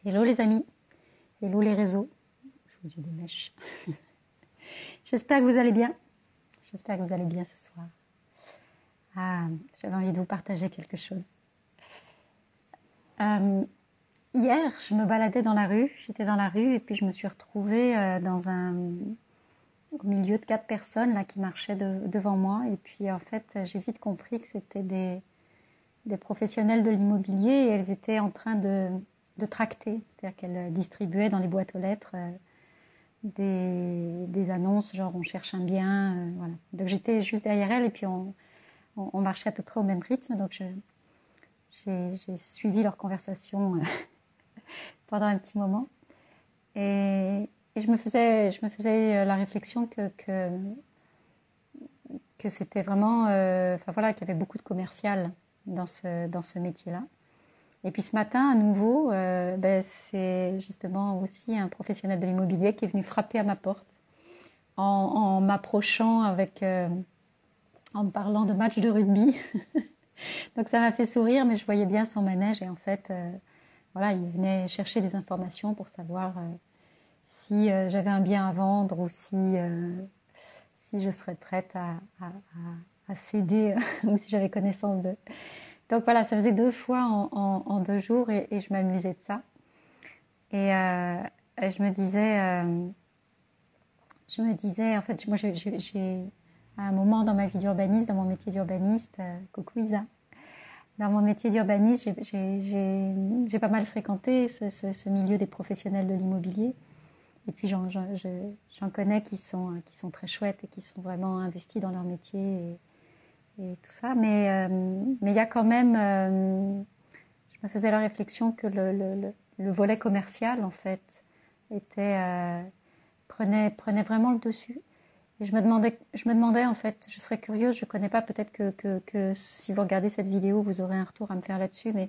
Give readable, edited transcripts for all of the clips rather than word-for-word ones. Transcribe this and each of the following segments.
Hello les amis, hello les réseaux, je vous dis des mèches. J'espère que vous allez bien, j'espère que vous allez bien ce soir. J'avais envie de vous partager quelque chose. Hier, je me baladais dans la rue, j'étais dans la rue et puis je me suis retrouvée au milieu de 4 personnes là, qui marchaient devant moi. Et puis en fait, j'ai vite compris que c'était des professionnels de l'immobilier et elles étaient en train de tracter, c'est-à-dire qu'elles distribuaient dans les boîtes aux lettres des annonces, genre on cherche un bien, voilà. Donc j'étais juste derrière elles et puis on marchait à peu près au même rythme, donc j'ai suivi leur conversation pendant un petit moment et je me faisais la réflexion que c'était vraiment, enfin voilà, qu'il y avait beaucoup de commercial dans ce métier-là. Et puis ce matin, à nouveau, c'est justement aussi un professionnel de l'immobilier qui est venu frapper à ma porte en m'approchant en me parlant de matchs de rugby. Donc ça m'a fait sourire, mais je voyais bien son manège et en fait, voilà, il venait chercher des informations pour savoir si j'avais un bien à vendre ou si je serais prête à céder ou si j'avais connaissance de. Donc voilà, ça faisait 2 fois en 2 jours et je m'amusais de ça. Et je me disais, en fait, moi j'ai à un moment dans ma vie d'urbaniste, dans mon métier d'urbaniste, coucou Isa, dans mon métier d'urbaniste, j'ai pas mal fréquenté ce milieu des professionnels de l'immobilier. Et puis j'en connais qui sont très chouettes et qui sont vraiment investis dans leur métier et tout ça. Mais il y a quand même, je me faisais la réflexion que le volet commercial en fait prenait vraiment le dessus. Et je me demandais en fait, je serais curieuse, je connais pas, peut-être que si vous regardez cette vidéo, vous aurez un retour à me faire là-dessus, mais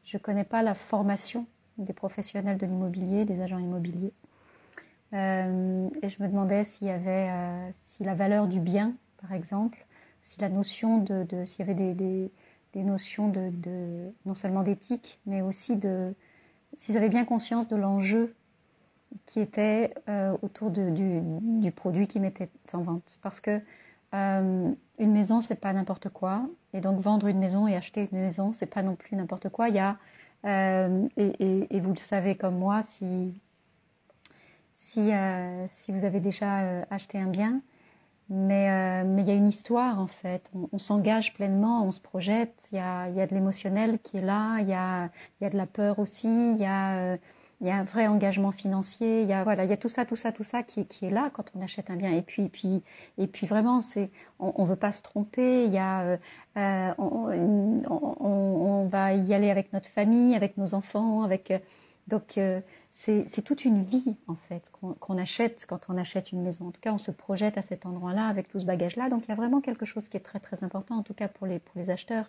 je connais pas la formation des professionnels de l'immobilier, des agents immobiliers. Et je me demandais s'il y avait, si la valeur du bien, par exemple, si la notion s'il y avait des notions non seulement d'éthique, mais aussi s'ils avaient bien conscience de l'enjeu qui était autour du produit qu'ils mettaient en vente. Parce que une maison, c'est pas n'importe quoi. Et donc, vendre une maison et acheter une maison, c'est pas non plus n'importe quoi. Il y a, et vous le savez comme moi, si vous avez déjà acheté un bien, mais il y a une histoire en fait. On s'engage pleinement, on se projette. Il y a de l'émotionnel qui est là. Il y a de la peur aussi. Il y a un vrai engagement financier. Il y a tout ça qui est là quand on achète un bien. Et puis vraiment, on veut pas se tromper. Il y a on va y aller avec notre famille, avec nos enfants, donc c'est toute une vie en fait qu'on achète quand on achète une maison. En tout cas, on se projette à cet endroit-là avec tout ce bagage-là. Donc il y a vraiment quelque chose qui est très très important, en tout cas pour les acheteurs.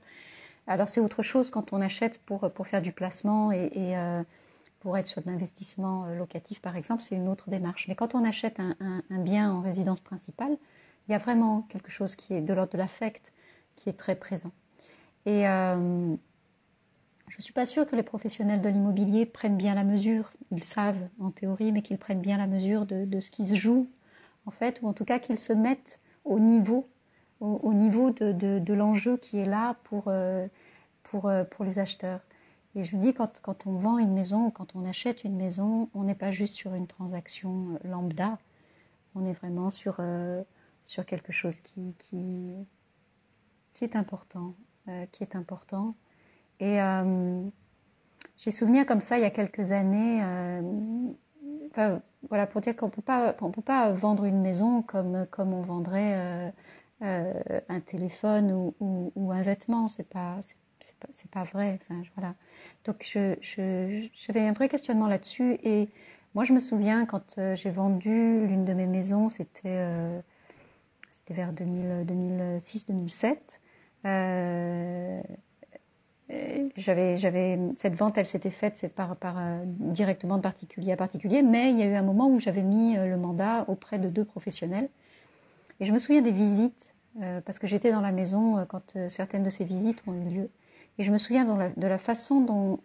Alors c'est autre chose quand on achète pour faire du placement et pour être sur de l'investissement locatif par exemple, c'est une autre démarche. Mais quand on achète un bien en résidence principale, il y a vraiment quelque chose qui est de l'ordre de l'affect qui est très présent. Et je ne suis pas sûre que les professionnels de l'immobilier prennent bien la mesure. Ils savent en théorie, mais qu'ils prennent bien la mesure de ce qui se joue, en fait, ou en tout cas qu'ils se mettent au niveau de l'enjeu qui est là pour les acheteurs. Et je vous dis, quand on vend une maison, quand on achète une maison, on n'est pas juste sur une transaction lambda, on est vraiment sur quelque chose qui est important, Et j'ai souvenir comme ça il y a quelques années, enfin, voilà, pour dire qu'on peut pas vendre une maison comme on vendrait un téléphone ou un vêtement. C'est pas vrai. Enfin, voilà. Donc j'avais un vrai questionnement là-dessus et moi je me souviens quand j'ai vendu l'une de mes maisons, c'était vers 2006-2007. Cette vente, elle s'était faite directement de particulier à particulier, mais il y a eu un moment où j'avais mis le mandat auprès de 2 professionnels. Et je me souviens des visites, parce que j'étais dans la maison quand certaines de ces visites ont eu lieu. Et je me souviens de la façon dont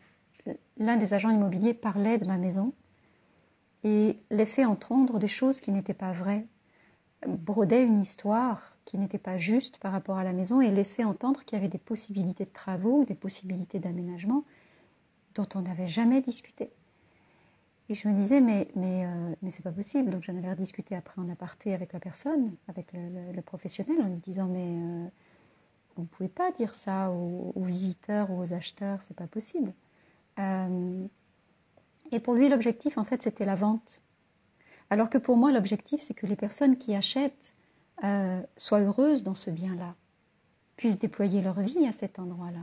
l'un des agents immobiliers parlait de ma maison et laissait entendre des choses qui n'étaient pas vraies, brodait une histoire qui n'était pas juste par rapport à la maison et laissait entendre qu'il y avait des possibilités de travaux, des possibilités d'aménagement dont on n'avait jamais discuté. Et je me disais, mais c'est pas possible. Donc j'en avais rediscuté après en aparté avec la personne, avec le professionnel, en lui disant, mais vous ne pouvez pas dire ça aux visiteurs ou aux acheteurs, c'est pas possible. Et pour lui, l'objectif, en fait, c'était la vente. Alors que pour moi, l'objectif, c'est que les personnes qui achètent soient heureuses dans ce bien-là, puissent déployer leur vie à cet endroit-là.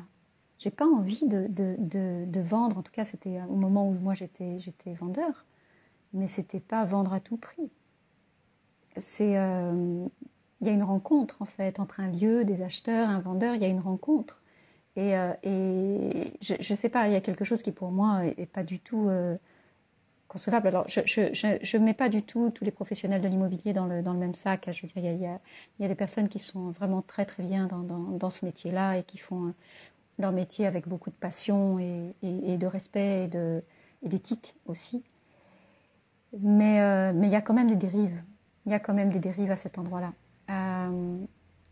J'ai pas envie de vendre, en tout cas c'était au moment où moi j'étais vendeur, mais c'était pas vendre à tout prix. Il y a une rencontre en fait entre un lieu, des acheteurs, un vendeur, il y a une rencontre. Et je sais pas, il y a quelque chose qui pour moi est pas du tout concevable. Alors je mets pas du tout tous les professionnels de l'immobilier dans le même sac. Je veux dire, il y a des personnes qui sont vraiment très très bien dans ce métier-là et qui font leur métier avec beaucoup de passion et de respect et d'éthique aussi. Mais il y a quand même des dérives. Il y a quand même des dérives à cet endroit-là.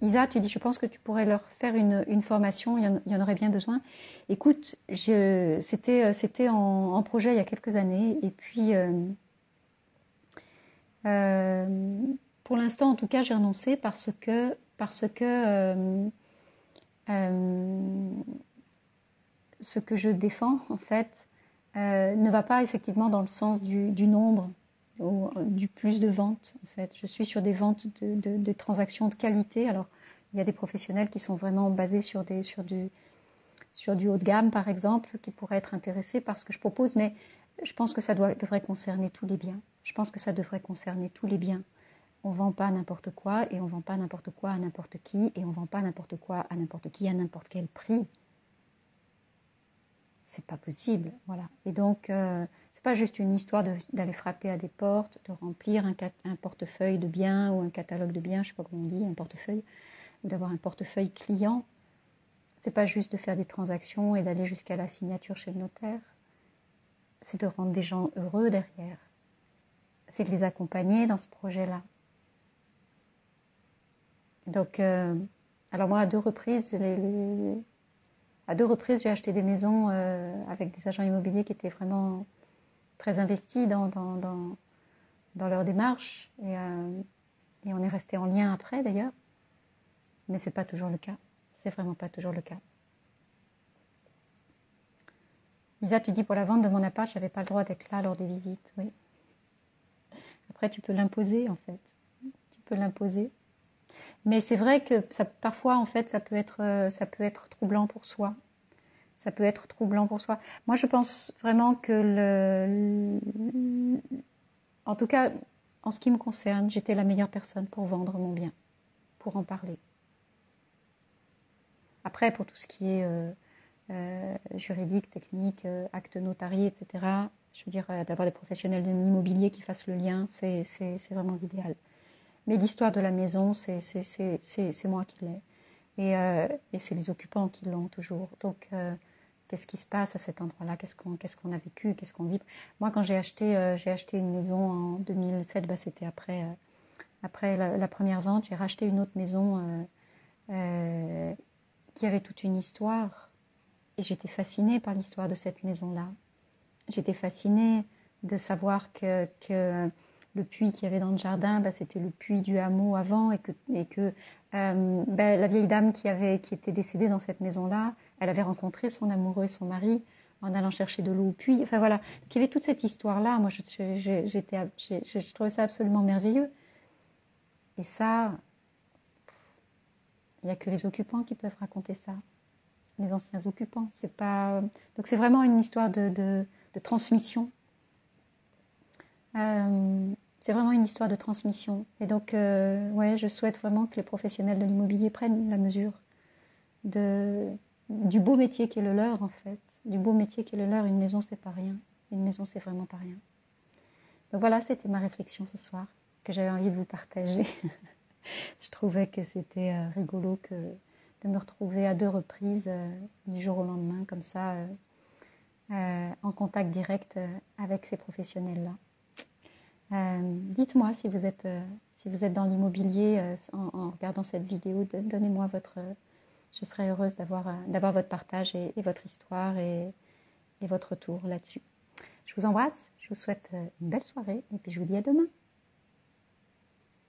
Isa, tu dis, je pense que tu pourrais leur faire une formation, il y en aurait bien besoin. Écoute, c'était en projet il y a quelques années, et puis pour l'instant, en tout cas, j'ai renoncé parce que ce que je défends, en fait, ne va pas effectivement dans le sens du nombre ou du plus de ventes. En fait, je suis sur des ventes de transactions de qualité. Alors, il y a des professionnels qui sont vraiment basés sur du haut de gamme, par exemple, qui pourraient être intéressés par ce que je propose, mais je pense que ça devrait concerner tous les biens. Je pense que ça devrait concerner tous les biens. On ne vend pas n'importe quoi et on ne vend pas n'importe quoi à n'importe qui et on ne vend pas n'importe quoi à n'importe qui à n'importe quel prix. C'est pas possible, voilà. Et donc, c'est pas juste une histoire d'aller frapper à des portes, de remplir un portefeuille de biens ou un catalogue de biens, je sais pas comment on dit, un portefeuille, ou d'avoir un portefeuille client. C'est pas juste de faire des transactions et d'aller jusqu'à la signature chez le notaire. C'est de rendre des gens heureux derrière. C'est de les accompagner dans ce projet-là. Donc, alors moi, à deux reprises, j'ai acheté des maisons avec des agents immobiliers qui étaient vraiment très investis dans leur démarche. Et on est resté en lien après, d'ailleurs. Mais ce n'est pas toujours le cas. C'est vraiment pas toujours le cas. Lisa, tu dis pour la vente de mon appart, je n'avais pas le droit d'être là lors des visites. Oui. Après, tu peux l'imposer, en fait. Tu peux l'imposer. Mais c'est vrai que parfois, en fait, ça peut être troublant pour soi. Ça peut être troublant pour soi. Moi, je pense vraiment que en tout cas, en ce qui me concerne, j'étais la meilleure personne pour vendre mon bien, pour en parler. Après, pour tout ce qui est juridique, technique, actes notariés, etc., je veux dire, d'avoir des professionnels de l'immobilier qui fassent le lien, c'est vraiment l'idéal. Mais l'histoire de la maison, c'est moi qui l'ai. Et c'est les occupants qui l'ont toujours. Donc, qu'est-ce qui se passe à cet endroit-là? Qu'est-ce qu'on a vécu? Qu'est-ce qu'on vit? Moi, quand j'ai acheté une maison en 2007, c'était après la première vente. J'ai racheté une autre maison qui avait toute une histoire. Et j'étais fascinée par l'histoire de cette maison-là. J'étais fascinée de savoir que le puits qu'il y avait dans le jardin, c'était le puits du hameau avant et que la vieille dame qui était décédée dans cette maison-là, elle avait rencontré son amoureux et son mari en allant chercher de l'eau au puits. Enfin voilà, donc, il y avait toute cette histoire-là. Moi, je trouvais ça absolument merveilleux. Et ça, il n'y a que les occupants qui peuvent raconter ça. Les anciens occupants. C'est pas... Donc c'est vraiment une histoire de transmission. C'est vraiment une histoire de transmission. Et donc, je souhaite vraiment que les professionnels de l'immobilier prennent la mesure du beau métier qui est le leur, en fait. Du beau métier qui est le leur. Une maison, c'est pas rien. Une maison, c'est vraiment pas rien. Donc voilà, c'était ma réflexion ce soir, que j'avais envie de vous partager. Je trouvais que c'était rigolo de me retrouver à deux reprises, du jour au lendemain, comme ça, en contact direct avec ces professionnels-là. Dites-moi si vous êtes dans l'immobilier en regardant cette vidéo, donnez-moi je serais heureuse d'avoir votre partage et votre histoire et votre retour là-dessus. Je vous embrasse, je vous souhaite une belle soirée et puis je vous dis à demain.